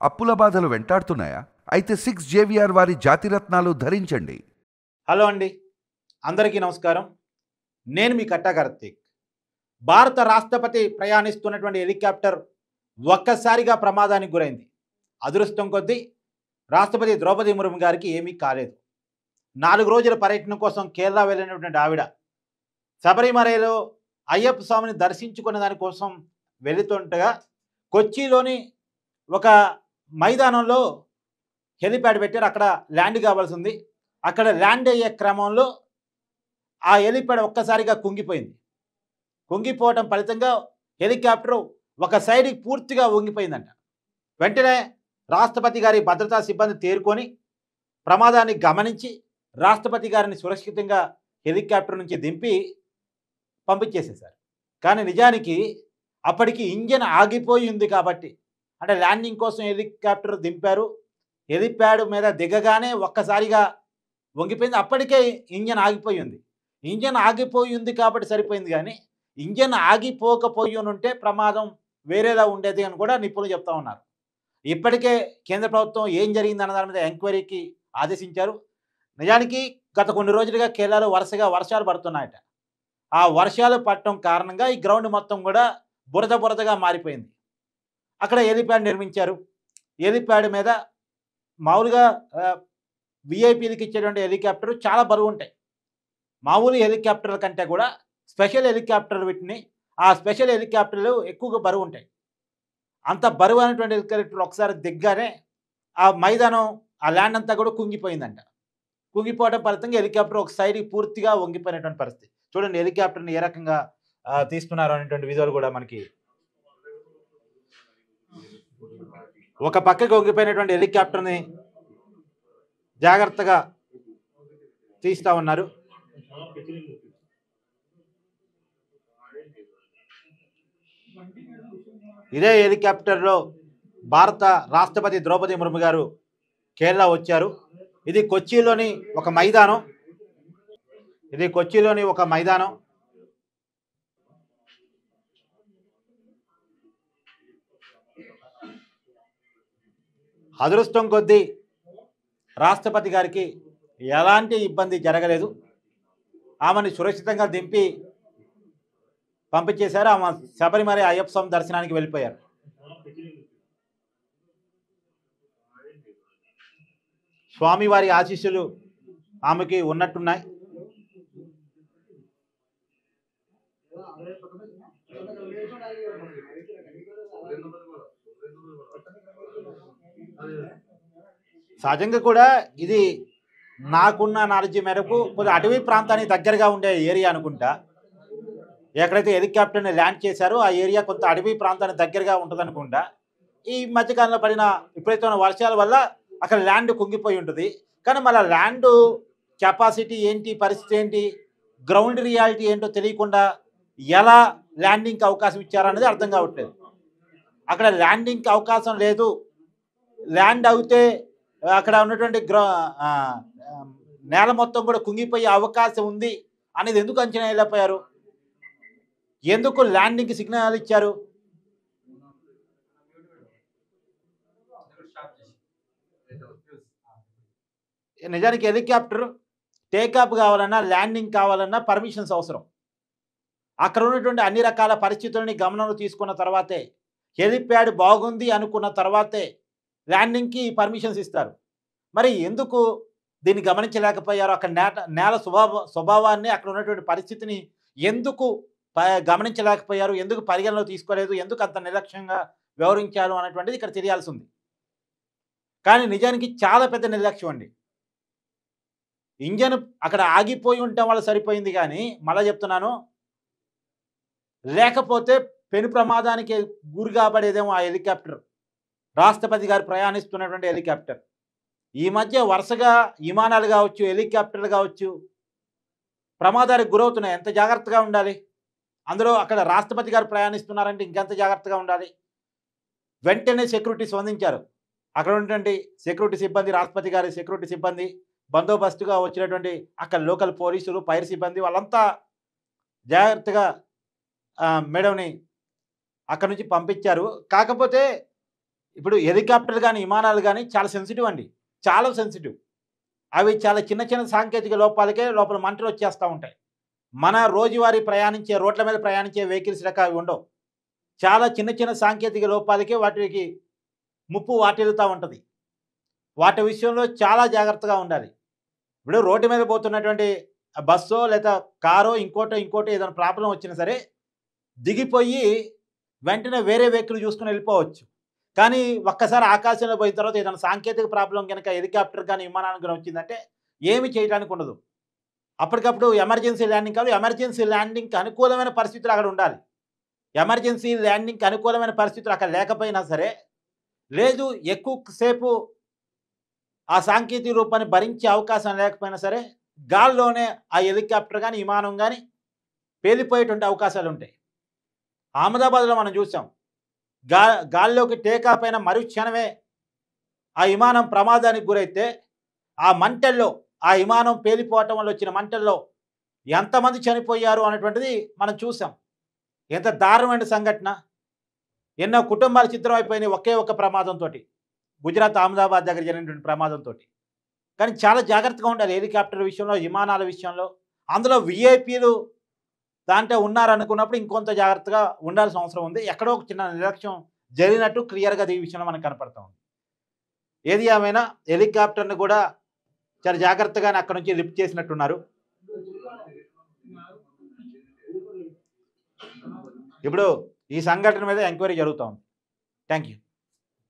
అప్పుల బాధలు వెంటాడుతున్నాయా? అయితే 6 జేవిఆర్ వారి జాతిరత్నాలు ధరించండి. హలో అండి, అందరికీ నమస్కారం. నేను మీ కట్టా కార్తీక్. భారత రాష్ట్రపతి ప్రయాణిస్తున్నటువంటి హెలికాప్టర్ ఒక్కసారిగా ప్రమాదానికి గురైంది. అదృష్టం కొద్దీ రాష్ట్రపతి ద్రౌపది ముర్ము గారికి ఏమీ కాలేదు. 4 రోజుల పర్యటన కోసం కేరళ వెళ్ళినటువంటి ఆవిడ శబరిమలలో అయ్యప్ప స్వామిని దర్శించుకునే దానికోసం వెళుతుండగా కొచ్చిలోని ఒక మైదానంలో హెలిప్యాడ్ పెట్టారు. అక్కడ ల్యాండ్ కావాల్సి ఉంది. అక్కడ ల్యాండ్ అయ్యే క్రమంలో ఆ హెలిప్యాడ్ ఒక్కసారిగా కుంగిపోయింది. కుంగిపోవటం ఫలితంగా హెలికాప్టర్ ఒక సైడ్కి పూర్తిగా వంగిపోయిందంట. వెంటనే రాష్ట్రపతి గారి భద్రతా సిబ్బంది తేరుకొని ప్రమాదాన్ని గమనించి రాష్ట్రపతి గారిని సురక్షితంగా హెలికాప్టర్ నుంచి దింపి పంపించేసేశారు. కానీ నిజానికి అప్పటికి ఇంజన్ ఆగిపోయి ఉంది కాబట్టి, అంటే ల్యాండింగ్ కోసం హెలికాప్టర్ దింపారు. హెలిప్యాడ్ మీద దిగగానే ఒక్కసారిగా వంగిపోయింది. అప్పటికే ఇంజన్ ఆగిపోయి ఉంది. ఇంజన్ ఆగిపోయి ఉంది కాబట్టి సరిపోయింది. కానీ ఇంజన్ ఆగిపోకపోయి ఉంటే ప్రమాదం వేరేలా ఉండేది అని కూడా నిపుణులు చెప్తా ఉన్నారు. ఇప్పటికే కేంద్ర ప్రభుత్వం ఏం జరిగిందన్న దాని మీద ఎంక్వైరీకి ఆదేశించారు. నిజానికి గత కొన్ని రోజులుగా కేరళలో వరుసగా వర్షాలు పడుతున్నాయట. ఆ వర్షాలు పడటం కారణంగా ఈ గ్రౌండ్ మొత్తం కూడా బురదగా మారిపోయింది. అక్కడ హెలిప్యాడ్ నిర్మించారు. హెలిప్యాడ్ మీద మామూలుగా విఐపీలకు ఇచ్చేటువంటి హెలికాప్టర్ చాలా బరువు ఉంటాయి. మామూలు హెలికాప్టర్ల కంటే కూడా స్పెషల్ హెలికాప్టర్ వీటిని, ఆ స్పెషల్ హెలికాప్టర్లు ఎక్కువగా బరువు ఉంటాయి. అంత బరువు అయినటువంటి హెలికాప్టర్ ఒకసారి దిగ్గానే ఆ మైదానం, ఆ ల్యాండ్ అంతా కూడా కుంగిపోయిందంట. కుంగిపోవడం ఫలితంగా హెలికాప్టర్ ఒక సైడ్కి పూర్తిగా వంగిపోయినటువంటి పరిస్థితి. చూడండి హెలికాప్టర్ని ఏ రకంగా తీస్తున్నారు అనేటువంటి విజువల్ కూడా మనకి. ఒక పక్కకి వంగిపోయినటువంటి హెలికాప్టర్ని జాగ్రత్తగా తీస్తూ ఉన్నారు. ఇదే హెలికాప్టర్లో భారత రాష్ట్రపతి ద్రౌపది ముర్ము గారు కేరళ వచ్చారు. ఇది కొచ్చిలోని ఒక మైదానం. అదృష్టం కొద్దీ రాష్ట్రపతి గారికి ఎలాంటి ఇబ్బంది జరగలేదు. ఆమెను సురక్షితంగా దింపి పంపించేశారు. ఆమె శబరిమల అయ్యప్ప స్వామి దర్శనానికి వెళ్ళిపోయారు. స్వామివారి ఆశీస్సులు ఆమెకి ఉన్నట్టున్నాయి. సహజంగా కూడా ఇది నాకున్న నాలెడ్జ్ మేరకు కొద్దిగా అటవీ ప్రాంతానికి దగ్గరగా ఉండే ఏరియా అనుకుంటా. ఎక్కడైతే హెలికాప్టర్ని ల్యాండ్ చేశారో ఆ ఏరియా కొంత అటవీ ప్రాంతానికి దగ్గరగా ఉంటుంది అనుకుంటా. ఈ మధ్యకాలంలో పడిన విపరీతమైన వర్షాల వల్ల అక్కడ ల్యాండ్ కుంగిపోయి ఉంటుంది. కానీ మళ్ళీ ల్యాండ్ కెపాసిటీ ఏంటి, పరిస్థితి ఏంటి, గ్రౌండ్ రియాలిటీ ఏంటో తెలియకుండా ఎలా ల్యాండింగ్కి అవకాశం ఇచ్చారనేది అర్థం కావట్లేదు. అక్కడ ల్యాండింగ్కి అవకాశం లేదు, ల్యాండ్ అవుతే అక్కడ ఉన్నటువంటి నేల మొత్తం కూడా కుంగిపోయే అవకాశం ఉంది అనేది ఎందుకు అంచనా వేయలేకపోయారు? ఎందుకు ల్యాండింగ్కి సిగ్నల్ ఇచ్చారు? నిజానికి హెలికాప్టర్ టేకాఫ్ కావాలన్నా, ల్యాండింగ్ కావాలన్నా పర్మిషన్స్ అవసరం. అక్కడ ఉన్నటువంటి అన్ని రకాల పరిస్థితులని గమనంలో తీసుకున్న తర్వాతే, హెలిప్యాడ్ బాగుంది అనుకున్న తర్వాతే ల్యాండింగ్కి పర్మిషన్స్ ఇస్తారు. మరి ఎందుకు దీన్ని గమనించలేకపోయారు? అక్కడ నేల స్వభావాన్ని, అక్కడ ఉన్నటువంటి పరిస్థితిని ఎందుకు గమనించలేకపోయారు? ఎందుకు పరిగణలో తీసుకోలేదు? ఎందుకు అంత నిర్లక్ష్యంగా వ్యవహరించారు అనేటువంటిది ఇక్కడ తెలియాల్సి ఉంది. కానీ నిజానికి చాలా పెద్ద నిర్లక్ష్యం అండి. ఇంజన్ అక్కడ ఆగిపోయి ఉండటం వల్ల సరిపోయింది. కానీ మళ్ళీ చెప్తున్నాను, లేకపోతే పెను ప్రమాదానికి గురి కాబడేదేమో ఆ హెలికాప్టర్. రాష్ట్రపతి గారు ప్రయాణిస్తున్నటువంటి హెలికాప్టర్. ఈ మధ్య వరుసగా విమానాలు కావచ్చు, హెలికాప్టర్లు కావచ్చు ప్రమాదానికి గురవుతున్నాయి. ఎంత జాగ్రత్తగా ఉండాలి? అందులో అక్కడ రాష్ట్రపతి గారు ప్రయాణిస్తున్నారంటే ఇంకెంత జాగ్రత్తగా ఉండాలి? వెంటనే సెక్యూరిటీ స్పందించారు. అక్కడ ఉన్నటువంటి సెక్యూరిటీ సిబ్బంది, రాష్ట్రపతి గారి సెక్యూరిటీ సిబ్బంది, బందోబస్తుగా వచ్చినటువంటి అక్కడ లోకల్ పోలీసులు, ఫైర్ సిబ్బంది వాళ్ళంతా జాగ్రత్తగా మేడంని అక్కడి నుంచి పంపించారు. కాకపోతే ఇప్పుడు హెలికాప్టర్లు కానీ విమానాలు కానీ చాలా సెన్సిటివ్ అండి, చాలా సెన్సిటివ్. అవి చాలా చిన్న చిన్న సాంకేతిక లోపాలకే లోపల మంటలు వచ్చేస్తూ ఉంటాయి. మన రోజువారీ ప్రయాణించే రోడ్ల మీద ప్రయాణించే వెహికల్స్ లెక్క అవి ఉండవు. చాలా చిన్న చిన్న సాంకేతిక లోపాలకే వాటికి ముప్పు వాటిల్లుతూ ఉంటుంది. వాటి విషయంలో చాలా జాగ్రత్తగా ఉండాలి. ఇప్పుడు రోడ్డు మీద పోతున్నటువంటి బస్సో లేదా కారో ఇంకోటో ఏదైనా ప్రాబ్లం వచ్చినా సరే దిగిపోయి వెంటనే వేరే వెహికల్ చూసుకుని వెళ్ళిపోవచ్చు. కానీ ఒక్కసారి ఆకాశంలో పోయిన తర్వాత ఏదైనా సాంకేతిక ప్రాబ్లం కనుక హెలికాప్టర్ కానీ విమానానికి కానీ వచ్చిందంటే ఏమి చేయడానికి ఉండదు. అప్పటికప్పుడు ఎమర్జెన్సీ ల్యాండింగ్ కాదు, ఎమర్జెన్సీ ల్యాండింగ్కి అనుకూలమైన పరిస్థితులు అక్కడ ఉండాలి. ఎమర్జెన్సీ ల్యాండింగ్కి అనుకూలమైన పరిస్థితులు అక్కడ లేకపోయినా సరే, లేదు ఎక్కువ సేపు ఆ సాంకేతిక రూపాన్ని భరించే అవకాశం లేకపోయినా సరే గాల్లోనే ఆ హెలికాప్టర్ కానీ విమానం కానీ పేలిపోయేటువంటి అవకాశాలు ఉంటాయి. అహ్మదాబాద్లో మనం చూసాం, గాల్లోకి టేకాఫ్ అయిన మరుక్షణమే ఆ విమానం ప్రమాదానికి గురైతే ఆ మంటల్లో ఆ విమానం పేలిపోవటం వల్ల వచ్చిన మంటల్లో ఎంతమంది చనిపోయారు అనేటువంటిది మనం చూసాం. ఎంత దారుణమైన సంఘటన. ఎన్నో కుటుంబాలు చిత్రం అయిపోయినాయి ఒకే ఒక ప్రమాదంతో, గుజరాత్ అహ్మదాబాద్ దగ్గర జరిగినటువంటి ప్రమాదంతో. కానీ చాలా జాగ్రత్తగా ఉండాలి హెలికాప్టర్ విషయంలో, విమానాల విషయంలో. అందులో విఐపీలు దాంట్లో ఉన్నారనుకున్నప్పుడు ఇంకొంత జాగ్రత్తగా ఉండాల్సిన అవసరం ఉంది. ఎక్కడో ఒక చిన్న నిర్లక్ష్యం జరిగినట్టు క్లియర్గా ఈ విషయంలో మనకు కనపడతా ఉంది. ఏది ఏమైనా హెలికాప్టర్ని కూడా చాలా జాగ్రత్తగానే అక్కడ నుంచి లిఫ్ట్ చేసినట్టున్నారు. ఇప్పుడు ఈ సంఘటన మీద ఎంక్వైరీ జరుగుతూ ఉంది. Thank you.